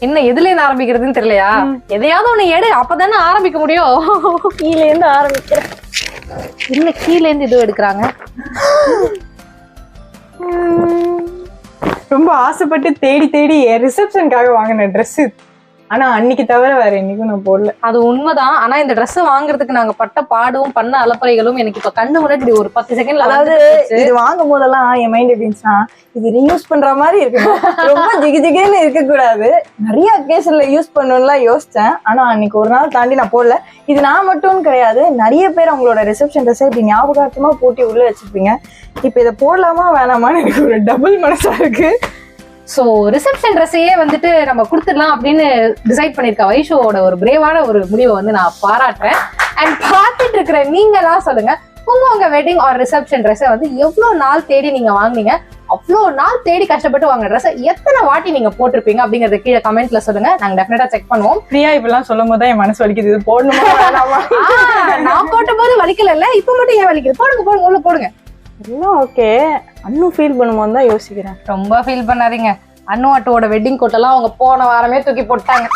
என்ன எதுல இருந்து ஆரம்பிக்கிறதுன்னு தெரியலையா? எதையாவது ஒண்ணு எடு, அப்பதானே ஆரம்பிக்க முடியும். கீழே இருந்து ஆரம்பிக்கிறேன். என்ன கீழே இருந்து இது எடுக்கிறாங்க? ரொம்ப ஆசைப்பட்டு தேடி தேடி ரிசப்ஷனுக்காக வாங்கின ட்ரெஸ். ஆனா அன்னைக்கு தவிர வேற என்னைக்கும் நான் போடல. அது உண்மைதான். ஆனா இந்த ட்ரெஸ் வாங்குறதுக்கு நாங்க பட்ட பாடும் பண்ண அலப்பறைகளும் எனக்கு இப்ப கண்ணு முன்னாடி ஒரு 10 செகண்ட்ல. அதாவது இது வாங்கும் போதெல்லாம் என் மைண்ட் எப்படின்னா, இது ரீயூஸ் பண்ற மாதிரி இருக்கு, ரொம்ப ஜிகு ஜிகுன்னு இருக்க கூடாது, நிறைய அக்கேஷன்ல யூஸ் பண்ணணும்லாம் யோசிச்சேன். ஆனா அன்னைக்கு ஒரு நாள் தாண்டி நான் போடல. இது நான் மட்டும் கிடையாது, நிறைய பேர் அவங்களோட ரிசப்ஷன் ட்ரெஸ்ஸை இப்படி ஞாபகார்த்தமா போட்டி உள்ள வச்சிருப்பீங்க. இப்ப இதை போடலாமா வேணாமான்னு எனக்கு ஒரு டபுள் மனசா இருக்கு. சோ ரிசப்ஷன் ட்ரெஸ்ஸையே வந்துட்டு நம்ம கொடுத்துடலாம் அப்படின்னு டிசைட் பண்ணிருக்க வைஷோவோட ஒரு பிரேவான ஒரு முடிவை வந்து நான் பாராட்டுறேன். அண்ட் பார்த்துட்டு இருக்கிற நீங்களாம் சொல்லுங்க, உங்க வெட்டிங் ஆர் ரிசப்ஷன் ட்ரெஸ்ஸை வந்து எவ்வளவு நாள் தேடி நீங்க வாங்குனீங்க, அவ்வளோ நாள் தேடி கஷ்டப்பட்டு வாங்க ட்ரெஸ் எத்தனை வாட்டி நீங்க போட்டிருப்பீங்க அப்படிங்கறத கீழே கமெண்ட்ல சொல்லுங்க. நாங்க டெஃபினட்டா செக் பண்ணுவோம். பிரியா இப்பெல்லாம் சொல்லும் போது என் மனசு வலிக்குது, இது போடணுமா வேணாமா? நான் போட்ட போது வலிக்கல, இப்ப மட்டும் ஏன் வலிக்குது? போடுங்க போடுங்க, உள்ள போடுங்க. எல்லாம் ஓகே. அன்னும் ஃபீல் பண்ணும்போது தான் யோசிக்கிறேன். ரொம்ப ஃபீல் பண்ணாதீங்க. அண்ணு அட்டோட வெட்டிங் கோட்டெல்லாம் அவங்க போன வாரமே தூக்கி போட்டாங்க.